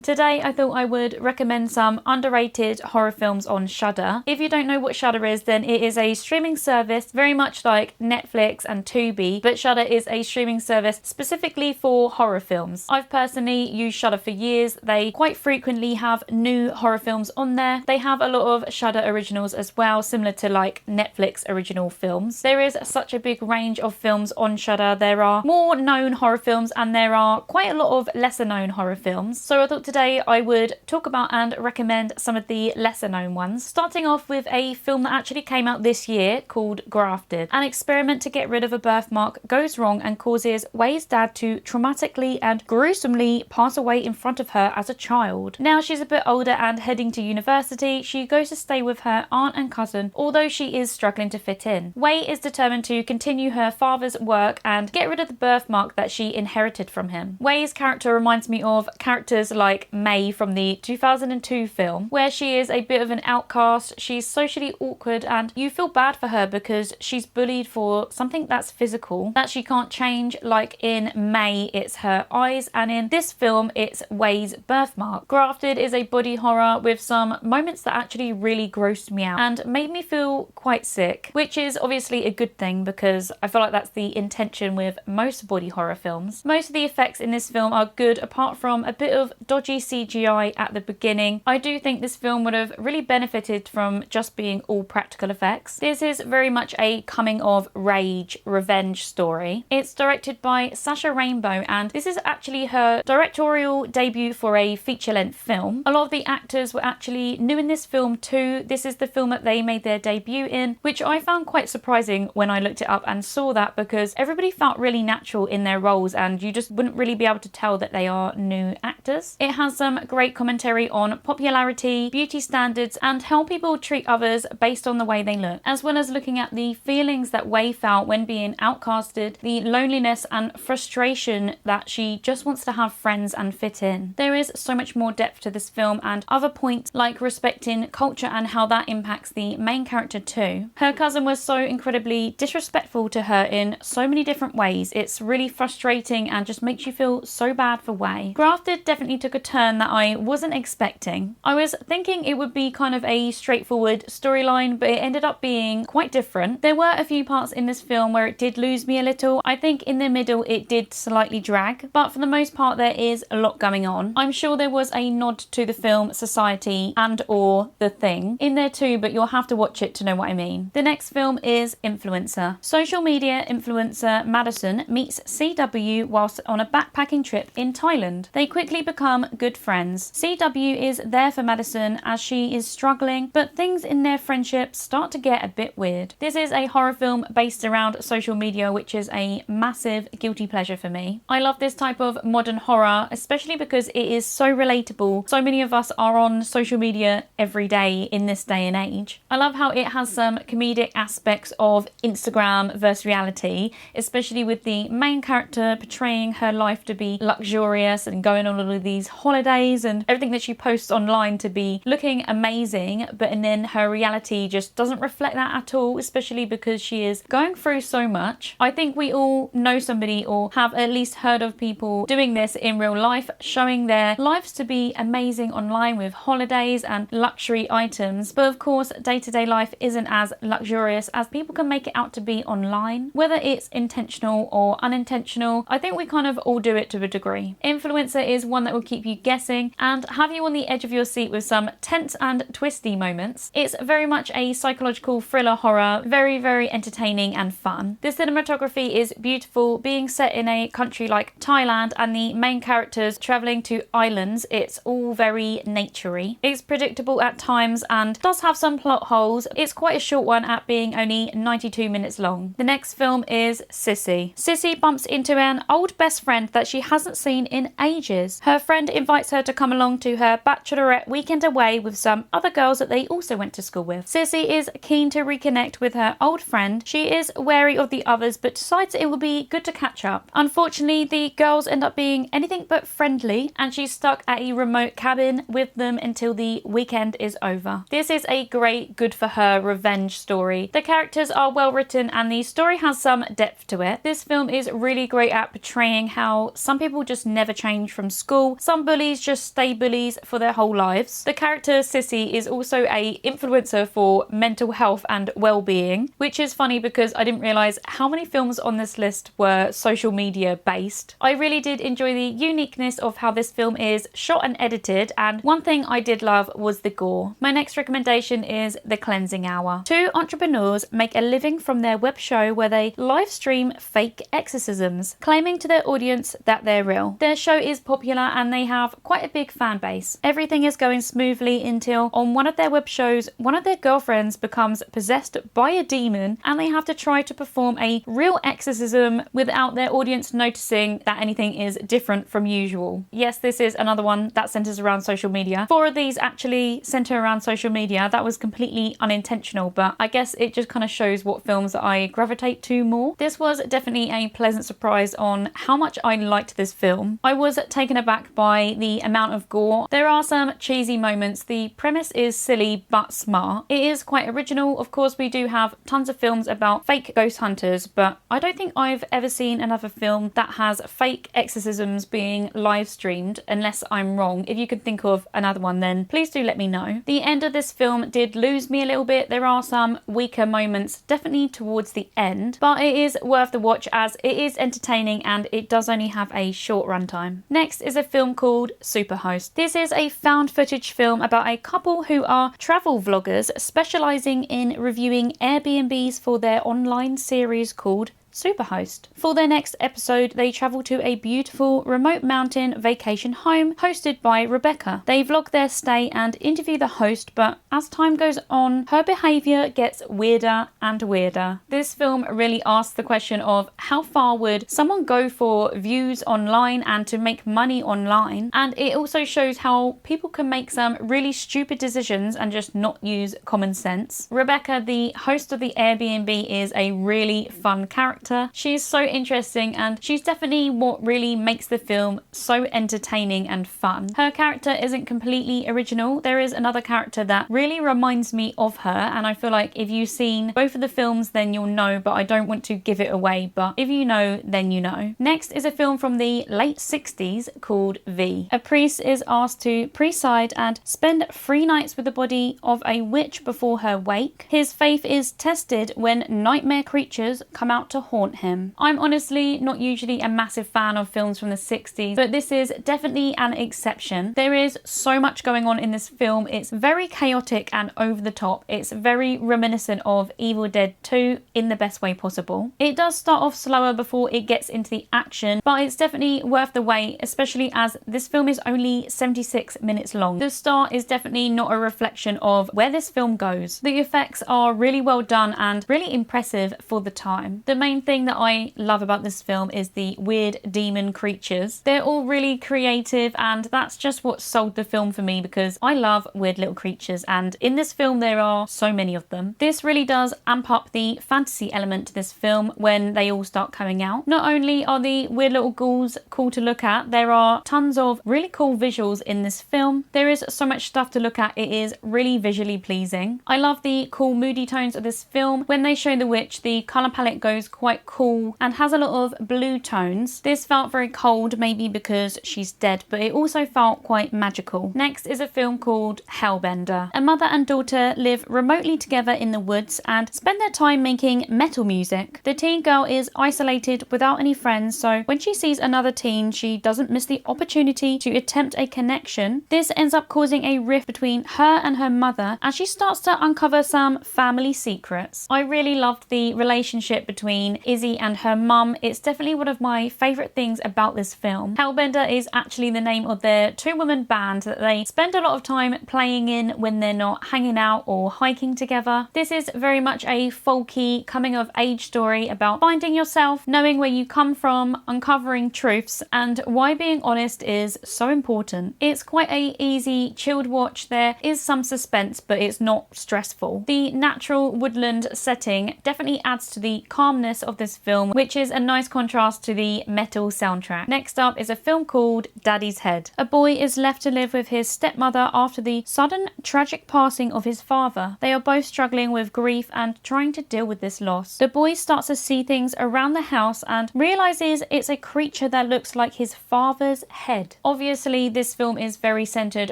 Today I thought I would recommend some underrated horror films on Shudder. If you don't know what Shudder is, then it is a streaming service very much like Netflix and Tubi, but Shudder is a streaming service specifically for horror films. I've personally used Shudder for years. They quite frequently have new horror films on there. They have a lot of Shudder originals as well, similar to like Netflix original films. There is such a big range of films on Shudder. There are more known horror films and there are quite a lot of lesser known horror films. So I thought today I would talk about and recommend some of the lesser known ones, starting off with a film that actually came out this year called Grafted. An experiment to get rid of a birthmark goes wrong and causes Wei's dad to traumatically and gruesomely pass away in front of her as a child. Now she's a bit older and heading to university, she goes to stay with her aunt and cousin, although she is struggling to fit in. Wei is determined to continue her father's work and get rid of the birthmark that she inherited from him. Wei's character reminds me of characters like May from the 2002 film, where she is a bit of an outcast, she's socially awkward and you feel bad for her because she's bullied for something that's physical that she can't change. Like in May it's her eyes, and in this film it's Wei's birthmark. Grafted is a body horror with some moments that actually really grossed me out and made me feel quite sick, which is obviously a good thing because I feel like that's the intention with most body horror films. Most of the effects in this film are good apart from a bit of dodgy CGI at the beginning. I do think this film would have really benefited from just being all practical effects. This is very much a coming of rage revenge story. It's directed by Sasha Rainbow and this is actually her directorial debut for a feature-length film. A lot of the actors were actually new in this film too. This is the film that they made their debut in, which I found quite surprising when I looked it up and saw that, because everybody felt really natural in their roles and you just wouldn't really be able to tell that they are new actors. It has some great commentary on popularity, beauty standards and how people treat others based on the way they look, as well as looking at the feelings that Wei felt when being outcasted, the loneliness and frustration that she just wants to have friends and fit in. There is so much more depth to this film and other points like respecting culture and how that impacts the main character too. Her cousin was so incredibly disrespectful to her in so many different ways. It's really frustrating and just makes you feel so bad for Wei. Grafted definitely took a turn that I wasn't expecting. I was thinking it would be kind of a straightforward storyline, but it ended up being quite different. There were a few parts in this film where it did lose me a little. I think in the middle it did slightly drag, but for the most part there is a lot going on. I'm sure there was a nod to the film Society and or The Thing in there too, but you'll have to watch it to know what I mean. The next film is Influencer. Social media influencer Madison meets CW whilst on a backpacking trip in Thailand. They quickly become good friends. CW is there for Madison as she is struggling, but things in their friendship start to get a bit weird. This is a horror film based around social media, which is a massive guilty pleasure for me. I love this type of modern horror, especially because it is so relatable. So many of us are on social media every day in this day and age. I love how it has some comedic aspects of Instagram versus reality, especially with the main character portraying her life to be luxurious and going on all of these holidays and everything that she posts online to be looking amazing, and then her reality just doesn't reflect that at all, especially because she is going through so much. I think we all know somebody or have at least heard of people doing this in real life, showing their lives to be amazing online with holidays and luxury items, but of course day-to-day life isn't as luxurious as people can make it out to be online. Whether it's intentional or unintentional, I think we kind of all do it to a degree. Influencer is one that will keep you guessing and have you on the edge of your seat with some tense and twisty moments. It's very much a psychological thriller horror, very entertaining and fun. The cinematography is beautiful, being set in a country like Thailand and the main characters travelling to islands. It's all very naturey. It's predictable at times and does have some plot holes. It's quite a short one at being only 92 minutes long. The next film is Sissy. Sissy bumps into an old best friend that she hasn't seen in ages. Her friend invites her to come along to her bachelorette weekend away with some other girls that they also went to school with. Sissy is keen to reconnect with her old friend. She is wary of the others but decides it would be good to catch up. Unfortunately, the girls end up being anything but friendly and she's stuck at a remote cabin with them until the weekend is over. This is a great good for her revenge story. The characters are well written and the story has some depth to it. This film is really great at portraying how some people just never change from school. Some bullies just stay bullies for their whole lives. The character Sissy is also a influencer for mental health and well-being, which is funny because I didn't realise how many films on this list were social media based. I really did enjoy the uniqueness of how this film is shot and edited, and one thing I did love was the gore. My next recommendation is The Cleansing Hour. Two entrepreneurs make a living from their web show where they live stream fake exorcisms, claiming to their audience that they're real. Their show is popular and they have quite a big fan base. Everything is going smoothly until on one of their web shows, one of their girlfriends becomes possessed by a demon and they have to try to perform a real exorcism without their audience noticing that anything is different from usual. Yes, this is another one that centers around social media. 4 of these actually center around social media. That was completely unintentional, but I guess it just kind of shows what films that I gravitate to more. This was definitely a pleasant surprise on how much I liked this film. I was taken aback by the amount of gore. There are some cheesy moments. The premise is silly but smart. It is quite original. Of course, we do have tons of films about fake ghost hunters, but I don't think I've ever seen another film that has fake exorcisms being live streamed, unless I'm wrong. If you could think of another one, then please do let me know. The end of this film did lose me a little bit. There are some weaker moments definitely towards the end, but it is worth the watch as it is entertaining and it does only have a short runtime. Next is a film called Superhost. This is a found footage film about a couple who are travel vloggers specialising in reviewing Airbnbs for their online series called Superhost. For their next episode, they travel to a beautiful remote mountain vacation home hosted by Rebecca. They vlog their stay and interview the host, but as time goes on, her behaviour gets weirder and weirder. This film really asks the question of how far would someone go for views online and to make money online, and it also shows how people can make some really stupid decisions and just not use common sense. Rebecca, the host of the Airbnb, is a really fun character. She's so interesting and she's definitely what really makes the film so entertaining and fun. Her character isn't completely original. There is another character that really reminds me of her, and I feel like if you've seen both of the films then you'll know, but I don't want to give it away, but if you know then you know. Next is a film from the late 60s called V. A priest is asked to preside and spend 3 nights with the body of a witch before her wake. His faith is tested when nightmare creatures come out to haunt him. I'm honestly not usually a massive fan of films from the 60s, but this is definitely an exception. There is so much going on in this film. It's very chaotic and over the top. It's very reminiscent of Evil Dead 2 in the best way possible. It does start off slower before it gets into the action, but it's definitely worth the wait, especially as this film is only 76 minutes long. The start is definitely not a reflection of where this film goes. The effects are really well done and really impressive for the time. The main thing that I love about this film is the weird demon creatures. They're all really creative and that's just what sold the film for me because I love weird little creatures, and in this film there are so many of them. This really does amp up the fantasy element to this film when they all start coming out. Not only are the weird little ghouls cool to look at, there are tons of really cool visuals in this film. There is so much stuff to look at. It is really visually pleasing. I love the cool moody tones of this film. When they show the witch, the colour palette goes quite cool and has a lot of blue tones. This felt very cold, maybe because she's dead, but it also felt quite magical. Next is a film called Hellbender. A mother and daughter live remotely together in the woods and spend their time making metal music. The teen girl is isolated without any friends, so when she sees another teen, she doesn't miss the opportunity to attempt a connection. This ends up causing a rift between her and her mother as she starts to uncover some family secrets. I really loved the relationship between Izzy and her mum. It's definitely one of my favourite things about this film. Hellbender is actually the name of their 2-woman band that they spend a lot of time playing in when they're not hanging out or hiking together. This is very much a folky coming of age story about finding yourself, knowing where you come from, uncovering truths, and why being honest is so important. It's quite a easy, chilled watch. There is some suspense, but it's not stressful. The natural woodland setting definitely adds to the calmness of of this film, which is a nice contrast to the metal soundtrack. Next up is a film called Daddy's Head. A boy is left to live with his stepmother after the sudden tragic passing of his father. They are both struggling with grief and trying to deal with this loss. The boy starts to see things around the house and realizes it's a creature that looks like his father's head. Obviously, this film is very centered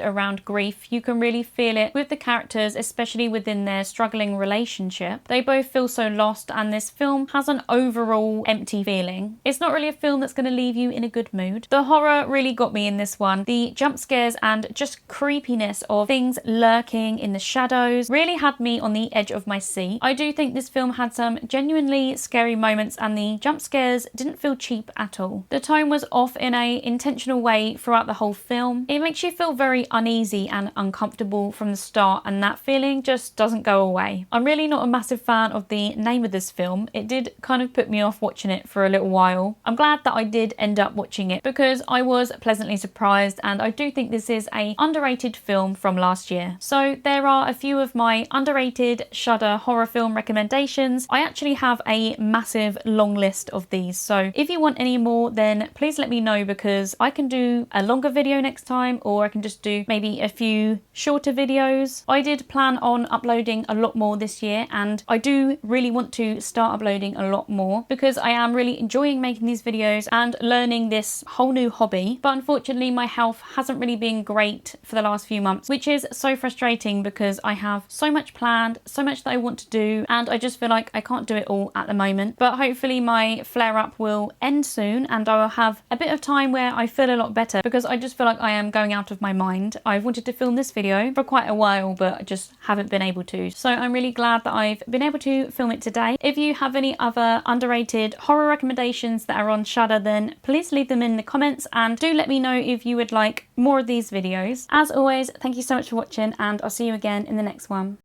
around grief. You can really feel it with the characters, especially within their struggling relationship. They both feel so lost, and this film has an overall empty feeling. It's not really a film that's going to leave you in a good mood. The horror really got me in this one. The jump scares and just creepiness of things lurking in the shadows really had me on the edge of my seat. I do think this film had some genuinely scary moments, and the jump scares didn't feel cheap at all. The tone was off in a intentional way throughout the whole film. It makes you feel very uneasy and uncomfortable from the start, and that feeling just doesn't go away. I'm really not a massive fan of the name of this film. It did kind of put me off watching it for a little while. I'm glad that I did end up watching it because I was pleasantly surprised, and I do think this is a underrated film from last year. So there are a few of my underrated Shudder horror film recommendations. I actually have a massive long list of these, so if you want any more, then please let me know, because I can do a longer video next time, or I can just do maybe a few shorter videos. I did plan on uploading a lot more this year, and I do really want to start uploading a lot more because I am really enjoying making these videos and learning this whole new hobby. But unfortunately, my health hasn't really been great for the last few months, which is so frustrating because I have so much planned, so much that I want to do, and I just feel like I can't do it all at the moment. But hopefully my flare-up will end soon and I will have a bit of time where I feel a lot better, because I just feel like I am going out of my mind. I've wanted to film this video for quite a while, but I just haven't been able to. So I'm really glad that I've been able to film it today. If you have any other underrated horror recommendations that are on Shudder, then please leave them in the comments, and do let me know if you would like more of these videos. As always, thank you so much for watching, and I'll see you again in the next one.